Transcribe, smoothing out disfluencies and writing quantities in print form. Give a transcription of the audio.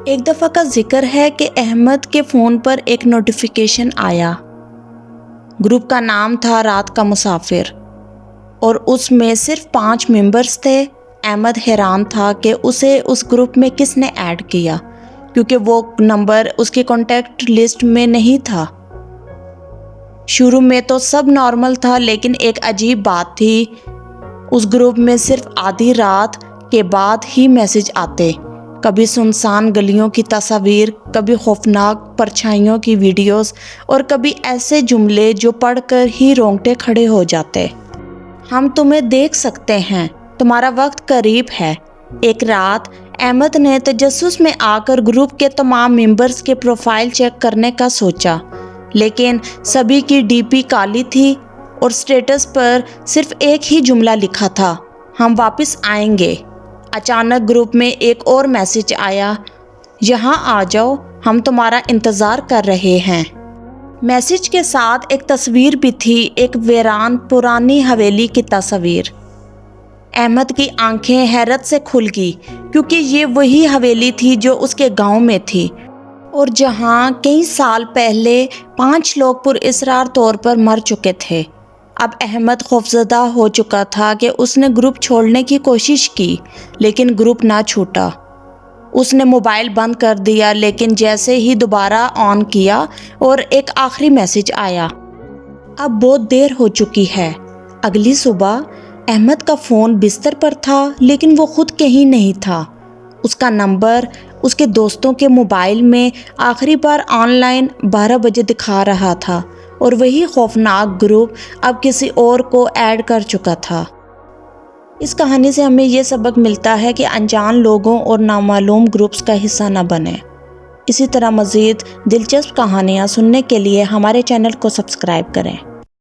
ایک دفعہ کا ذکر ہے کہ احمد کے فون پر ایک نوٹیفیکیشن آیا۔ گروپ کا نام تھا رات کا مسافر اور اس میں صرف 5 ممبرز تھے۔ احمد حیران تھا کہ اسے اس گروپ میں کس نے ایڈ کیا، کیونکہ وہ نمبر اس کی کانٹیکٹ لسٹ میں نہیں تھا۔ شروع میں تو سب نارمل تھا، لیکن ایک عجیب بات تھی، اس گروپ میں صرف آدھی رات کے بعد ہی میسج آتے، کبھی سنسان گلیوں کی تصاویر، کبھی خوفناک پرچھائیوں کی ویڈیوز اور کبھی ایسے جملے جو پڑھ کر ہی رونگٹے کھڑے ہو جاتے۔ ہم تمہیں دیکھ سکتے ہیں، تمہارا وقت قریب ہے۔ ایک رات احمد نے تجسس میں آ کر گروپ کے تمام ممبرز کے پروفائل چیک کرنے کا سوچا، لیکن سبھی کی ڈی پی کالی تھی اور سٹیٹس پر صرف ایک ہی جملہ لکھا تھا، ہم واپس آئیں گے۔ اچانک گروپ میں ایک اور میسج آیا، یہاں آ جاؤ، ہم تمہارا انتظار کر رہے ہیں۔ میسج کے ساتھ ایک تصویر بھی تھی، ایک ویران پرانی حویلی کی تصویر۔ احمد کی آنکھیں حیرت سے کھل گئی، کیونکہ یہ وہی حویلی تھی جو اس کے گاؤں میں تھی اور جہاں کئی سال پہلے 5 لوگ پراسرار طور پر مر چکے تھے۔ اب احمد خوفزدہ ہو چکا تھا کہ اس نے گروپ چھوڑنے کی کوشش کی، لیکن گروپ نہ چھوٹا۔ اس نے موبائل بند کر دیا، لیکن جیسے ہی دوبارہ آن کیا اور ایک آخری میسج آیا، اب بہت دیر ہو چکی ہے۔ اگلی صبح احمد کا فون بستر پر تھا، لیکن وہ خود کہیں نہیں تھا۔ اس کا نمبر اس کے دوستوں کے موبائل میں آخری بار آن لائن 12 بجے دکھا رہا تھا اور وہی خوفناک گروپ اب کسی اور کو ایڈ کر چکا تھا۔ اس کہانی سے ہمیں یہ سبق ملتا ہے کہ انجان لوگوں اور نامعلوم گروپس کا حصہ نہ بنیں۔ اسی طرح مزید دلچسپ کہانیاں سننے کے لیے ہمارے چینل کو سبسکرائب کریں۔